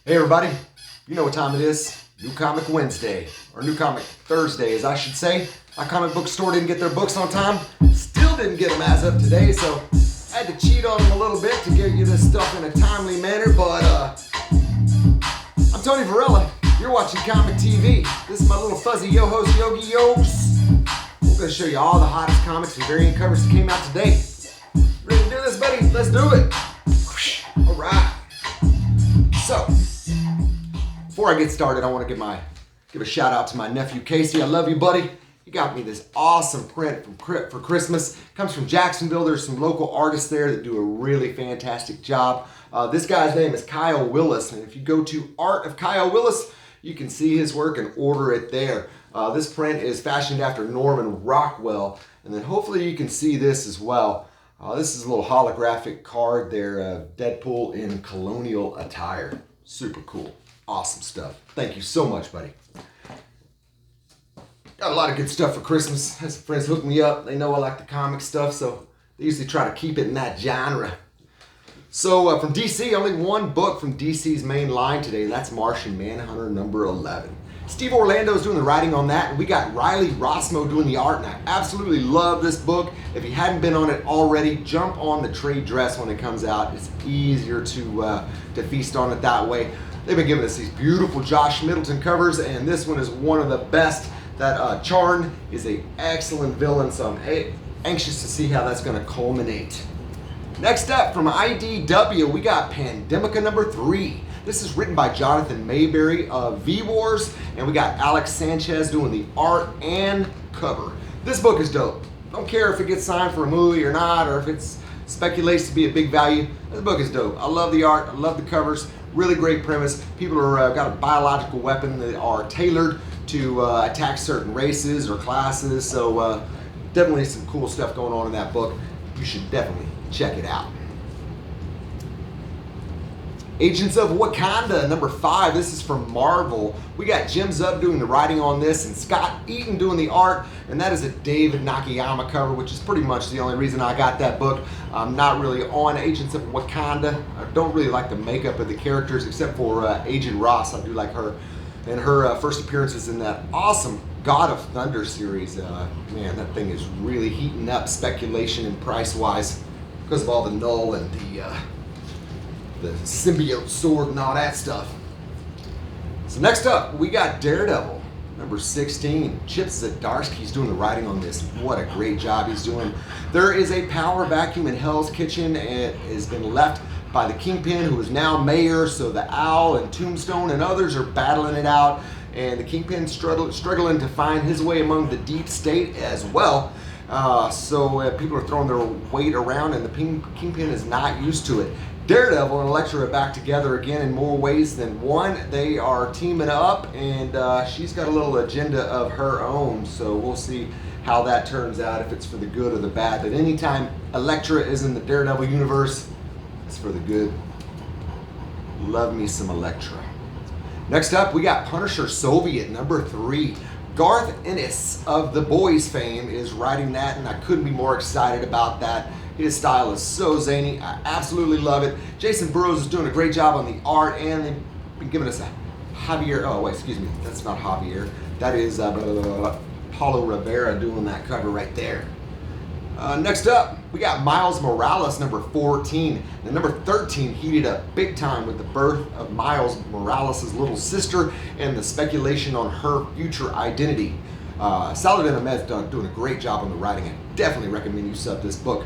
Hey everybody, you know what time it is. New Comic Wednesday, or New Comic Thursday as I should say. My comic book store didn't get their books on time. Still didn't get them as of today, so I had to cheat on them a little bit to get you this stuff in a timely manner, but I'm Tony Varela. You're watching Comic TV. This is my little fuzzy yo-host Yogi Yokes. We're going to show you all the hottest comics and variant covers that came out today. Ready to do this, buddy? Let's do it. Alright. So, before I get started, I want to give a shout out to my nephew Casey. I love you, buddy. He got me this awesome print for Christmas. Comes from Jacksonville. There's some local artists there that do a really fantastic job. This guy's name is Kyle Willis, and if you go to Art of Kyle Willis, you can see his work and order it there. This print is fashioned after Norman Rockwell, and then hopefully you can see this as well. This is a little holographic card there of Deadpool in colonial attire. Super cool. Awesome stuff. Thank you so much, buddy. Got a lot of good stuff for Christmas. Had some friends hook me up. They know I like the comic stuff, so they usually try to keep it in that genre. So from DC, only one book from DC's main line today, and that's Martian Manhunter number 11. Steve Orlando's doing the writing on that, and we got Riley Rossmo doing the art, and I absolutely love this book. If you hadn't been on it already, jump on the trade dress when it comes out. It's easier to feast on it that way. They've been giving us these beautiful Josh Middleton covers, and this one is one of the best. That Charn is an excellent villain, so I'm anxious to see how that's going to culminate. Next up, from IDW, we got Pandemica number 3. This is written by Jonathan Mayberry of V-Wars, and we got Alex Sanchez doing the art and cover. This book is dope. Don't care if it gets signed for a movie or not, or if it's speculates to be a big value. This book is dope. I love the art. I love the covers. Really great premise. People are got a biological weapon that are tailored to attack certain races or classes. So definitely some cool stuff going on in that book. You should definitely check it out. Agents of Wakanda, number 5. This is from Marvel. We got Jim Zub doing the writing on this and Scott Eaton doing the art, and that is a David Nakayama cover, which is pretty much the only reason I got that book. I'm not really on Agents of Wakanda. I don't really like the makeup of the characters except for Agent Ross. I do like her. And her first appearances in that awesome God of Thunder series. Man, that thing is really heating up speculation and price-wise because of all the null and the symbiote sword and all that stuff. So next up, we got Daredevil, number 16. Chip Zdarsky's doing the writing on this. What a great job he's doing. There is a power vacuum in Hell's Kitchen, and it has been left by the Kingpin, who is now mayor, so the Owl and Tombstone and others are battling it out, and the Kingpin struggling to find his way among the deep state as well. So people are throwing their weight around, and the Kingpin is not used to it. Daredevil and Elektra are back together again in more ways than one. They are teaming up, and she's got a little agenda of her own, so we'll see how that turns out, if it's for the good or the bad. But anytime Elektra is in the Daredevil universe, it's for the good. Love me some Elektra. Next up, we got Punisher Soviet, number 3. Garth Ennis of The Boys fame is writing that, and I couldn't be more excited about that. His style is so zany. I absolutely love it. Jason Burrows is doing a great job on the art, and they've been giving us a Javier. Oh, wait, excuse me. That's not Javier. That is Paulo Rivera doing that cover right there. Next up, we got Miles Morales, number 14. And number 13 heated up big time with the birth of Miles Morales' little sister and the speculation on her future identity. Saladin Ahmed's doing a great job on the writing. I definitely recommend you sub this book.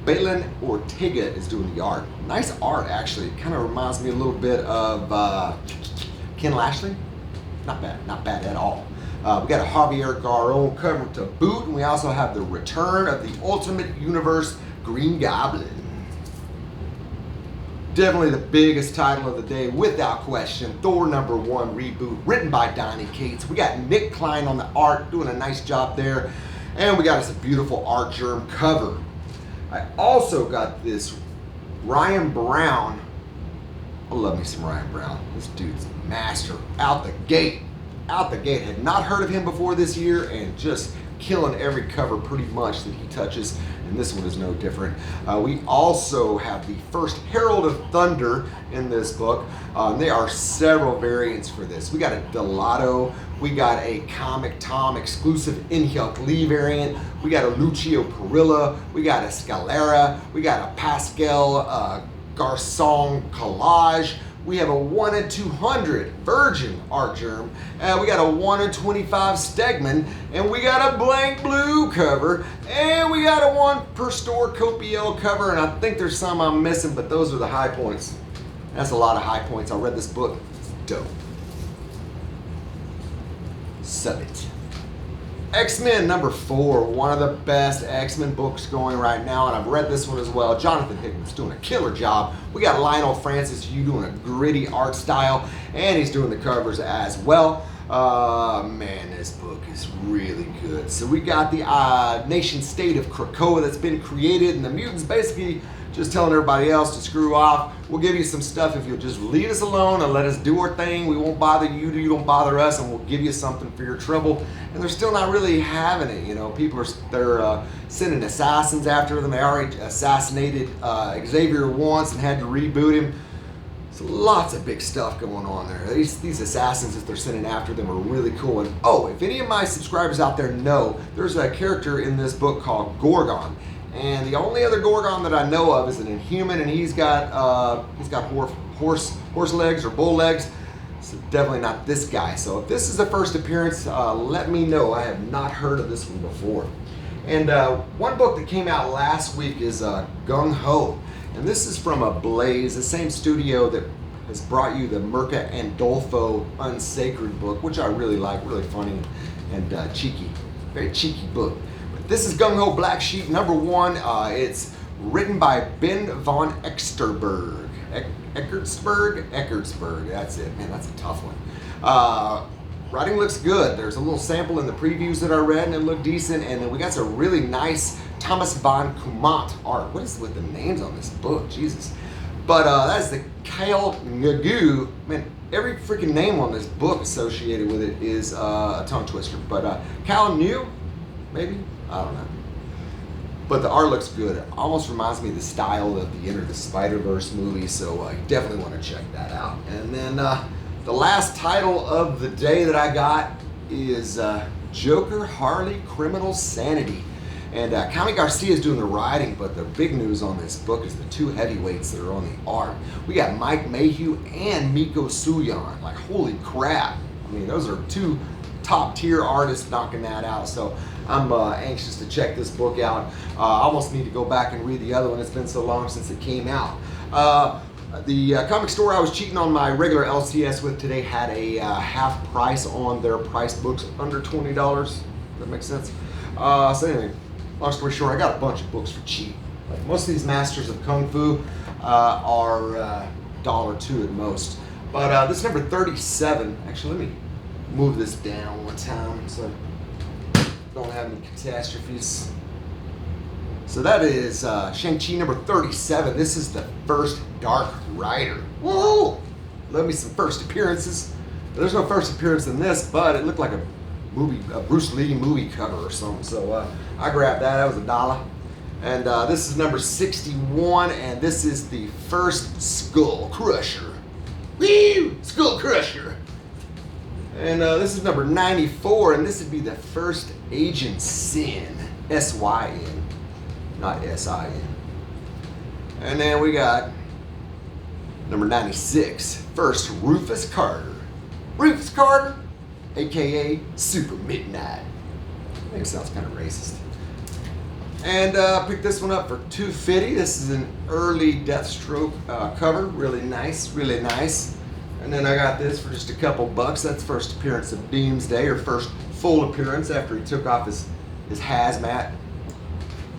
Balin Ortega is doing the art. Nice art, actually. Kind of reminds me a little bit of Ken Lashley. Not bad at all. We got a Javier Garron cover to boot, and we also have the return of the Ultimate Universe Green Goblin. Definitely the biggest title of the day, without question. Thor number 1 reboot, written by Donny Cates. We got Nick Klein on the art, doing a nice job there. And we got us a beautiful Art Germ cover. I also got this Ryan Brown. I love me some Ryan Brown. This dude's a master. Out the gate. Had not heard of him before this year, and just killing every cover pretty much that he touches. and this one is no different. We also have the first Herald of Thunder in this book. There are several variants for this. We got a Delato, we got a Comic Tom exclusive Inhyuk Lee variant, we got a Lucio Perilla, we got a Scalera, we got a Pascal Garcon collage. We have a 1 in 200 Virgin art germ, we got a 1 in 25 Stegman, and we got a blank blue cover, and we got a 1 per store Copiel cover, and I think there's some I'm missing, but those are the high points. That's a lot of high points. I read this book. It's dope. Sub it. X-Men number 4, one of the best X-Men books going right now, and I've read this one as well. Jonathan Hickman's doing a killer job. We got Lionel Francis Yu doing a gritty art style, and he's doing the covers as well. Man, this book is really good. So we got the nation state of Krakoa that's been created, and the mutants basically just telling everybody else to screw off. We'll give you some stuff if you'll just leave us alone and let us do our thing. We won't bother you, you don't bother us, and we'll give you something for your trouble. And they're still not really having it, you know. People are they're sending assassins after them. They already assassinated Xavier once and had to reboot him. So lots of big stuff going on there. These assassins that they're sending after them are really cool. And oh, if any of my subscribers out there know, there's a character in this book called Gorgon. And the only other Gorgon that I know of is an Inhuman, and he's got horse legs or bull legs. So definitely not this guy. So if this is the first appearance, let me know. I have not heard of this one before. And one book that came out last week is Gung Ho, and this is from Blaze, the same studio that has brought you the Mirka Andolfo Unsacred book, which I really like, really funny and cheeky, very cheeky book. This is Gung Ho Black Sheep number 1. It's written by Ben von Eckertsberg. Eckertsberg, that's it. Man, that's a tough one. Writing looks good. There's a little sample in the previews that I read, and it looked decent. And then we got some really nice Thomas von Kumant art. What is with the names on this book? Jesus. But that's the Kyle Nagu. Man, every freaking name on this book associated with it is a tongue twister. But Kyle New, maybe? I don't know. But the art looks good. It almost reminds me of the style of the Enter the Spider-Verse movie, so you definitely want to check that out. And then the last title of the day that I got is Joker Harley Criminal Sanity. And Kami Garcia is doing the writing, but the big news on this book is the 2 heavyweights that are on the art. We got Mike Mayhew and Miko Suyon. Like, holy crap. I mean, those are 2 top tier artists knocking that out. So I'm anxious to check this book out. I almost need to go back and read the other one. It's been so long since it came out. The comic store I was cheating on my regular LCS with today had a half price on their price books under $20. Does that make sense? So anyway, long story short, I got a bunch of books for cheap. Like most of these Masters of Kung Fu are $1.02 at most. But this number 37, actually let me move this down one time so I don't have any catastrophes. So that is Shang-Chi number 37. This is the first Dark Rider. Whoa! Love me some first appearances. There's no first appearance in this, but it looked like a Bruce Lee movie cover or something. So I grabbed that. That was $1. And this is number 61, and this is the first Skull Crusher. Woo! Skull Crusher. And this is number 94, and this would be the first Agent Sin. S-Y-N, not S-I-N. And then we got number 96, first Rufus Carter. Rufus Carter, aka Super Midnight. I think it sounds kind of racist. And picked this one up for $2.50. This is an early Deathstroke cover. Really nice, really nice. And then I got this for just a couple bucks. That's first appearance of Doomsday, or first full appearance after he took off his hazmat.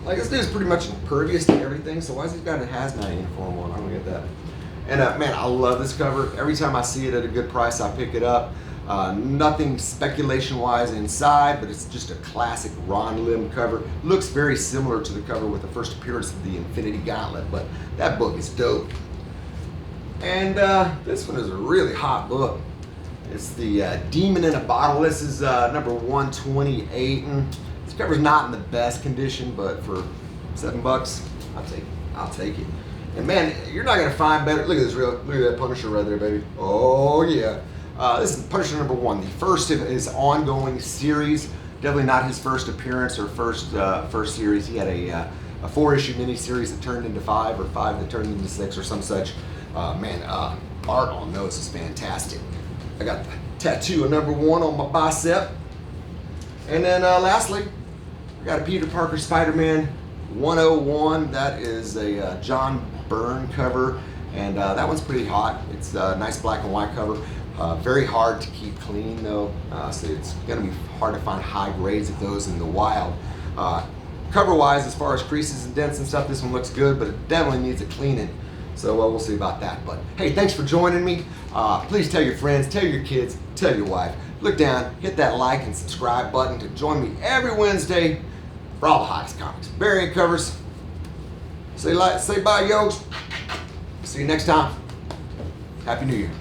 Like, this dude's pretty much impervious to everything, so why has he got a hazmat uniform on? I don't get that. And man, I love this cover. Every time I see it at a good price, I pick it up. Nothing speculation-wise inside, but it's just a classic Ron Lim cover. Looks very similar to the cover with the first appearance of the Infinity Gauntlet, but that book is dope. And this one is a really hot book. It's the Demon in a Bottle. This is number 128, and this cover's not in the best condition, but for $7. I'll take it. And man, you're not gonna find better. Look at this look at that Punisher right there, baby. Oh yeah. This is Punisher number 1, the first of his ongoing series. Definitely not his first appearance or first series. He had a 4-issue miniseries that turned into 5, or 5 that turned into 6, or some such. Art on those is fantastic. I got the tattoo of number 1 on my bicep. And then lastly, I got a Peter Parker Spider-Man 101. That is a John Byrne cover, and that one's pretty hot. It's a nice black and white cover. Very hard to keep clean though, so it's going to be hard to find high grades of those in the wild. Cover-wise, as far as creases and dents and stuff, this one looks good, but it definitely needs a cleaning. So we'll see about that. But hey, thanks for joining me. Please tell your friends, tell your kids, tell your wife. Look down, hit that like and subscribe button to join me every Wednesday for all the hottest comics. Variant covers. Say bye, yokes. See you next time. Happy New Year.